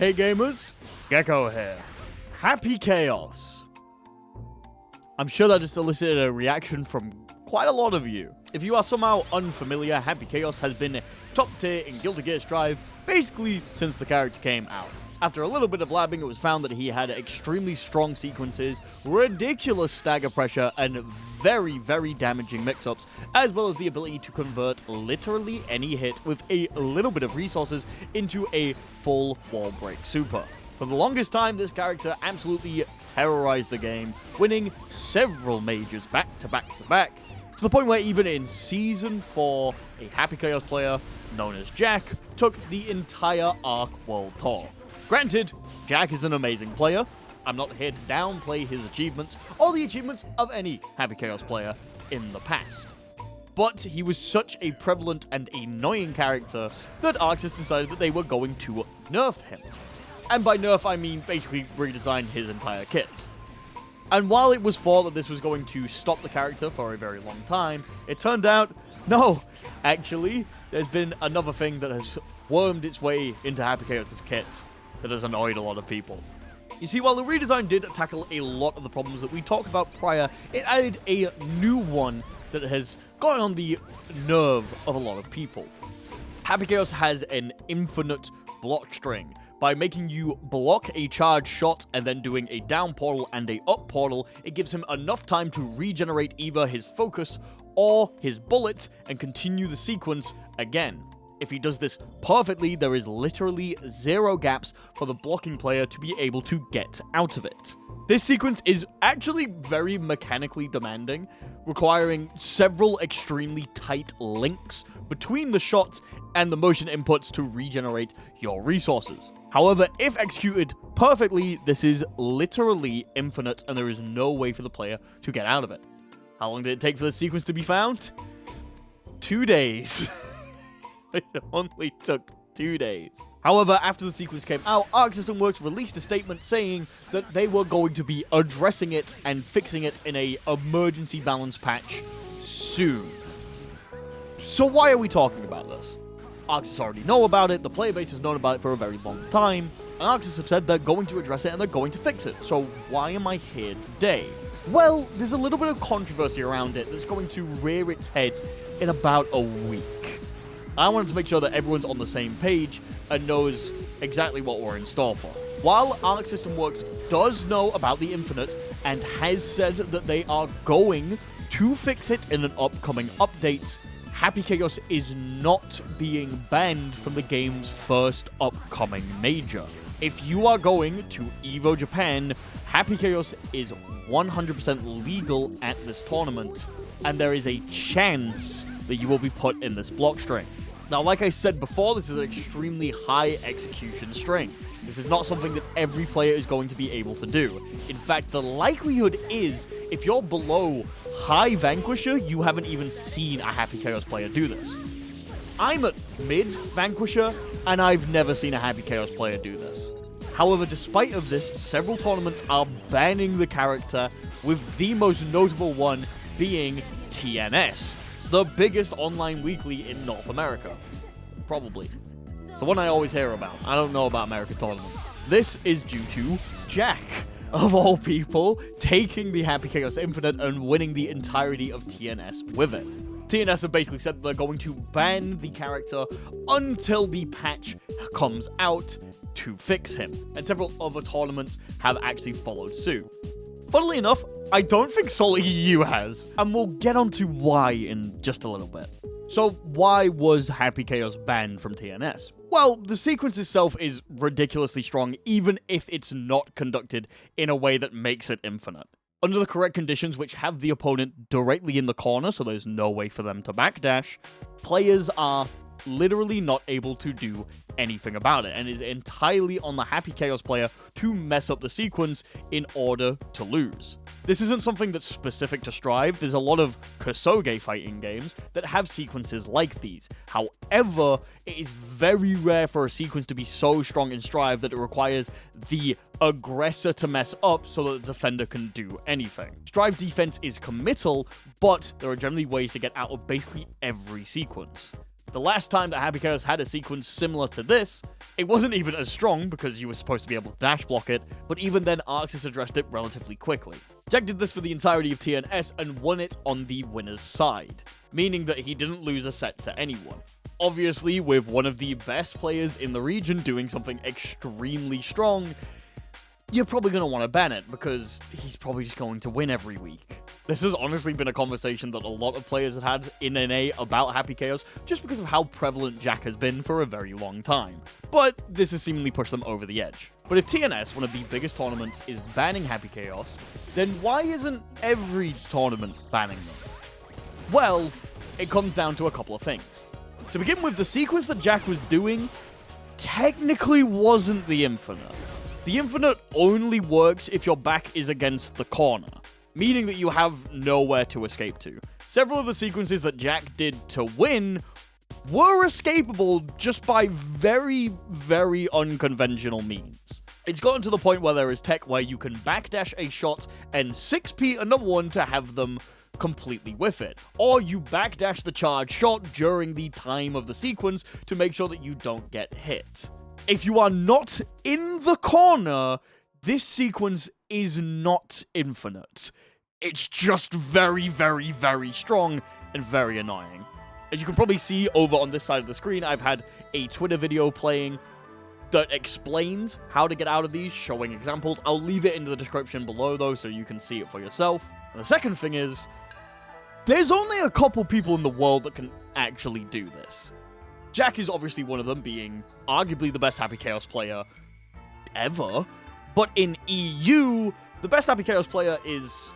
Hey gamers, Gecko here. Happy Chaos. I'm sure that just elicited a reaction from quite a lot of you. If you are somehow unfamiliar, Happy Chaos has been top tier in Guilty Gear Strive basically since the character came out. After a little bit of labbing, it was found that he had extremely strong sequences, ridiculous stagger pressure, and very, very damaging mix-ups, as well as the ability to convert literally any hit with a little bit of resources into a full wall break super. For the longest time, this character absolutely terrorized the game, winning several majors back to back to back, to the point where even in Season 4, a Happy Chaos player known as Jack took the entire Arc World Tour. Granted, Jack is an amazing player. I'm not here to downplay his achievements or the achievements of any Happy Chaos player in the past. But he was such a prevalent and annoying character that Arxis decided that they were going to nerf him. And by nerf, I mean basically redesign his entire kit. And while it was thought that this was going to stop the character for a very long time, it turned out, no, actually, there's been another thing that has wormed its way into Happy Chaos' kit that has annoyed a lot of people. You see, while the redesign did tackle a lot of the problems that we talked about prior, it added a new one that has gotten on the nerve of a lot of people. Happy Chaos has an infinite block string. By making you block a charge shot and then doing a down portal and a up portal, it gives him enough time to regenerate either his focus or his bullet and continue the sequence again. If he does this perfectly, there is literally zero gaps for the blocking player to be able to get out of it. This sequence is actually very mechanically demanding, requiring several extremely tight links between the shots and the motion inputs to regenerate your resources. However, if executed perfectly, this is literally infinite and there is no way for the player to get out of it. How long did it take for the sequence to be found? 2 days. It only took 2 days. However, after the sequence came out, Arc System Works released a statement saying that they were going to be addressing it and fixing it in a emergency balance patch soon. So why are we talking about this? Arxis already know about it, the player base has known about it for a very long time, and Arxis have said they're going to address it and they're going to fix it. So why am I here today? Well, there's a little bit of controversy around it that's going to rear its head in about a week. I wanted to make sure that everyone's on the same page and knows exactly what we're in store for. While Arc System Works does know about the Infinite and has said that they are going to fix it in an upcoming update, Happy Chaos is not being banned from the game's first upcoming major. If you are going to EVO Japan, Happy Chaos is 100% legal at this tournament, and there is a chance that you will be put in this block string. Now, like I said before, this is an extremely high execution string. This is not something that every player is going to be able to do. In fact, the likelihood is, if you're below High Vanquisher, you haven't even seen a Happy Chaos player do this. I'm at Mid Vanquisher, and I've never seen a Happy Chaos player do this. However, despite of this, several tournaments are banning the character, with the most notable one being TNS, the biggest online weekly in North America. Probably. It's the one I always hear about. I don't know about American tournaments. This is due to Jack, of all people, taking the Happy Chaos Infinite and winning the entirety of TNS with it. TNS have basically said they're going to ban the character until the patch comes out to fix him, and several other tournaments have actually followed suit. Funnily enough, I don't think Seoul EU has, and we'll get onto why in just a little bit. So why was Happy Chaos banned from TNS? Well, the sequence itself is ridiculously strong, even if it's not conducted in a way that makes it infinite. Under the correct conditions, which have the opponent directly in the corner, so there's no way for them to backdash, players are literally not able to do anything about it, and is entirely on the Happy Chaos player to mess up the sequence in order to lose. This isn't something that's specific to Strive. There's a lot of Kosoge fighting games that have sequences like these. However, it is very rare for a sequence to be so strong in Strive that it requires the aggressor to mess up so that the defender can do anything. Strive defense is committal, but there are generally ways to get out of basically every sequence. The last time that Happy Chaos had a sequence similar to this, it wasn't even as strong because you were supposed to be able to dash block it, but even then Arxis addressed it relatively quickly. Jack did this for the entirety of TNS and won it on the winner's side, meaning that he didn't lose a set to anyone. Obviously, with one of the best players in the region doing something extremely strong, you're probably going to want to ban it because he's probably just going to win every week. This has honestly been a conversation that a lot of players have had in NA about Happy Chaos just because of how prevalent Jack has been for a very long time. But this has seemingly pushed them over the edge. But if TNS, one of the biggest tournaments, is banning Happy Chaos, then why isn't every tournament banning them? Well, it comes down to a couple of things. To begin with, the sequence that Jack was doing technically wasn't the Infinite. The Infinite only works if your back is against the corner, meaning that you have nowhere to escape to. Several of the sequences that Jack did to win were escapable just by very, very unconventional means. It's gotten to the point where there is tech where you can backdash a shot and 6p another one to have them completely whiff it. Or you backdash the charge shot during the time of the sequence to make sure that you don't get hit. If you are not in the corner, this sequence is not infinite. It's just very, very, very strong and very annoying. As you can probably see over on this side of the screen, I've had a Twitter video playing that explains how to get out of these, showing examples. I'll leave it in the description below, though, so you can see it for yourself. And the second thing is, there's only a couple people in the world that can actually do this. Jack is obviously one of them, being arguably the best Happy Chaos player ever. But in EU, the best Happy Chaos player is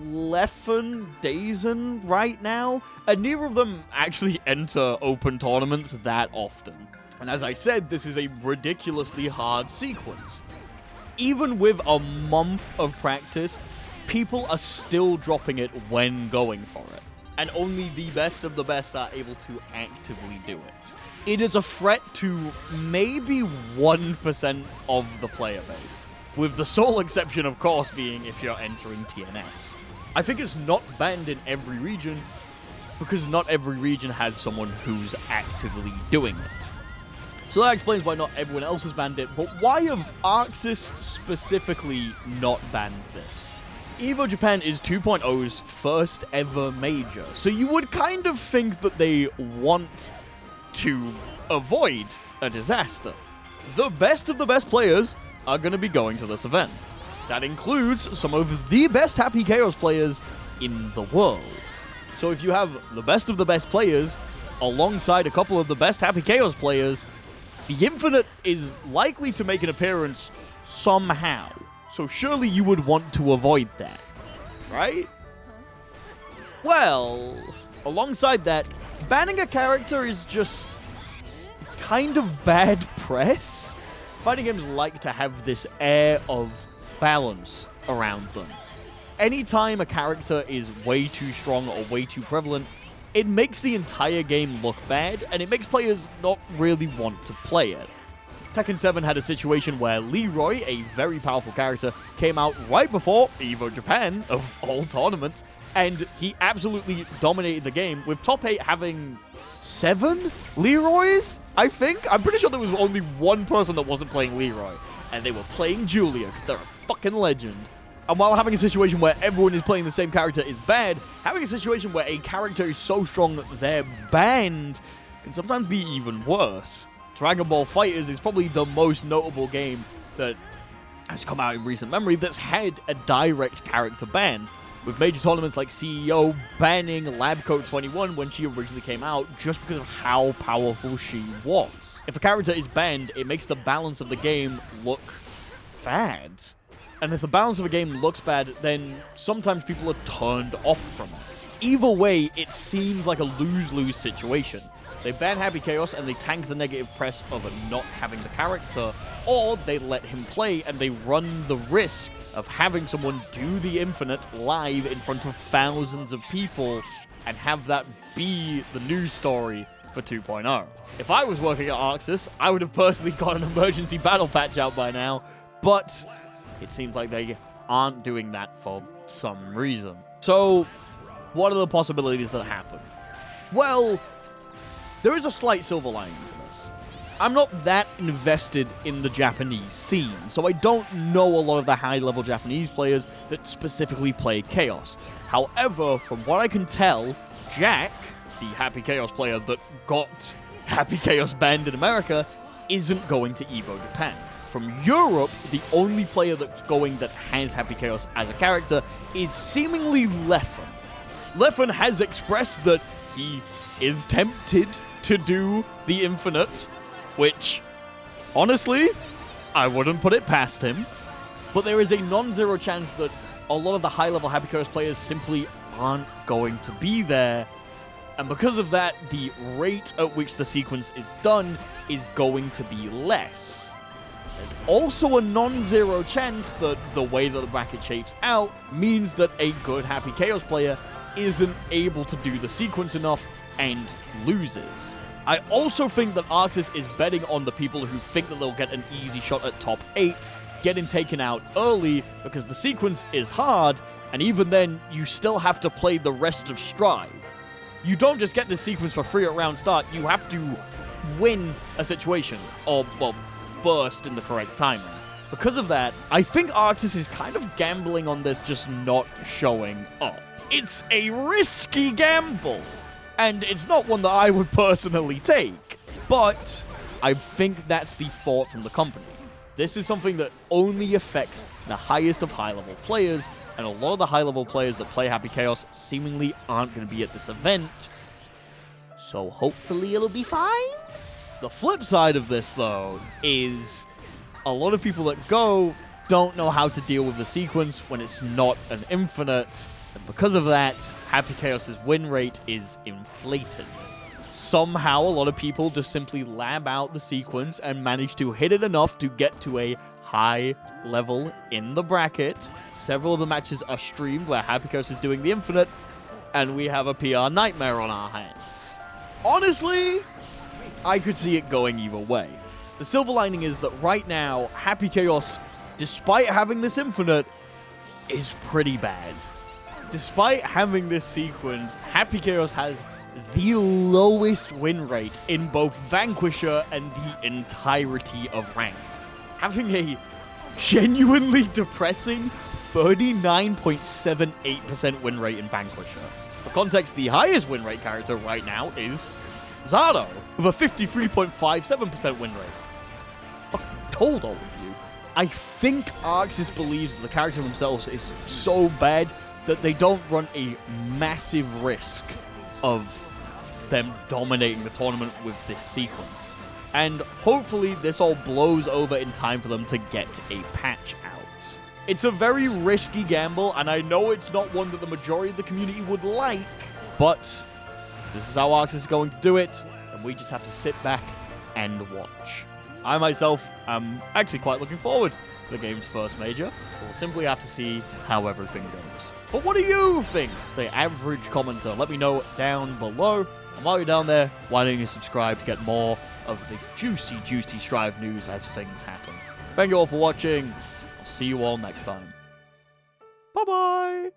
Leffen Dazen right now, and neither of them actually enter open tournaments that often. And as I said, this is a ridiculously hard sequence. Even with a month of practice, people are still dropping it when going for it. And only the best of the best are able to actively do it. It is a threat to maybe 1% of the player base, with the sole exception, of course, being if you're entering TNS. I think it's not banned in every region, because not every region has someone who's actively doing it. So that explains why not everyone else has banned it, but why have Arxis specifically not banned this? EVO Japan is 2.0's first ever major, so you would kind of think that they want to avoid a disaster. The best of the best players are going to be going to this event. That includes some of the best Happy Chaos players in the world. So if you have the best of the best players alongside a couple of the best Happy Chaos players, the Infinite is likely to make an appearance somehow. So surely you would want to avoid that, right? Well, alongside that, banning a character is just kind of bad press. Fighting games like to have this air of balance around them. Anytime a character is way too strong or way too prevalent, it makes the entire game look bad, and it makes players not really want to play it. Tekken 7 had a situation where Leroy, a very powerful character, came out right before EVO Japan, of all tournaments, and he absolutely dominated the game, with top 8 having 7 Leroys, I think? I'm pretty sure there was only one person that wasn't playing Leroy, and they were playing Julia, because they're a fucking legend. And while having a situation where everyone is playing the same character is bad, having a situation where a character is so strong that they're banned can sometimes be even worse. Dragon Ball FighterZ is probably the most notable game that has come out in recent memory that's had a direct character ban, with major tournaments like CEO banning Labcoat 21 when she originally came out just because of how powerful she was. If a character is banned, it makes the balance of the game look bad. And if the balance of a game looks bad, then sometimes people are turned off from it. Either way, it seems like a lose-lose situation. They ban Happy Chaos and they tank the negative press of not having the character, or they let him play and they run the risk of having someone do the Infinite live in front of thousands of people and have that be the news story for 2.0. If I was working at Arxis, I would have personally got an emergency battle patch out by now, but it seems like they aren't doing that for some reason. So, what are the possibilities that happen? Well, There is a slight silver lining to this. I'm not that invested in the Japanese scene, so I don't know a lot of the high-level Japanese players that specifically play Chaos. However, from what I can tell, Jack, the Happy Chaos player that got Happy Chaos banned in America, isn't going to EVO Japan. From Europe, the only player that's going that has Happy Chaos as a character is seemingly Leffen. Leffen has expressed that he is tempted to do the Infinite, which, honestly, I wouldn't put it past him. But there is a non-zero chance that a lot of the high-level Happy Chaos players simply aren't going to be there. And because of that, the rate at which the sequence is done is going to be less. There's also a non-zero chance that the way that the bracket shapes out means that a good Happy Chaos player isn't able to do the sequence enough and loses. I also think that Arxis is betting on the people who think that they'll get an easy shot at top 8, getting taken out early because the sequence is hard, and even then, you still have to play the rest of Strive. You don't just get this sequence for free at round start, you have to win a situation, or, well, burst in the correct timing. Because of that, I think Arxis is kind of gambling on this just not showing up. It's a risky gamble, and it's not one that I would personally take, but I think that's the thought from the company. This is something that only affects the highest of high-level players, and a lot of the high-level players that play Happy Chaos seemingly aren't going to be at this event, so hopefully it'll be fine. The flip side of this, though, is a lot of people that go don't know how to deal with the sequence when it's not an Infinite, and because of that, Happy Chaos's win rate is inflated. Somehow, a lot of people just simply lab out the sequence and manage to hit it enough to get to a high level in the bracket. Several of the matches are streamed where Happy Chaos is doing the Infinite, and we have a PR nightmare on our hands. Honestly, I could see it going either way. The silver lining is that right now, Happy Chaos, despite having this Infinite, is pretty bad. Despite having this sequence, Happy Chaos has the lowest win rate in both Vanquisher and the entirety of Ranked, having a genuinely depressing 39.78% win rate in Vanquisher. For context, the highest win rate character right now is Zato, with a 53.57% win rate. I've told all of you. I think Arxis believes that the character themselves is so bad that they don't run a massive risk of them dominating the tournament with this sequence. And hopefully this all blows over in time for them to get a patch out. It's a very risky gamble, and I know it's not one that the majority of the community would like, but this is how Arxis is going to do it, and we just have to sit back and watch. I myself am actually quite looking forward to the game's first major, so we'll simply have to see how everything goes. But what do you think, the average commenter? Let me know down below. And while you're down there, why don't you subscribe to get more of the juicy, juicy Strive news as things happen. Thank you all for watching. I'll see you all next time. Bye-bye!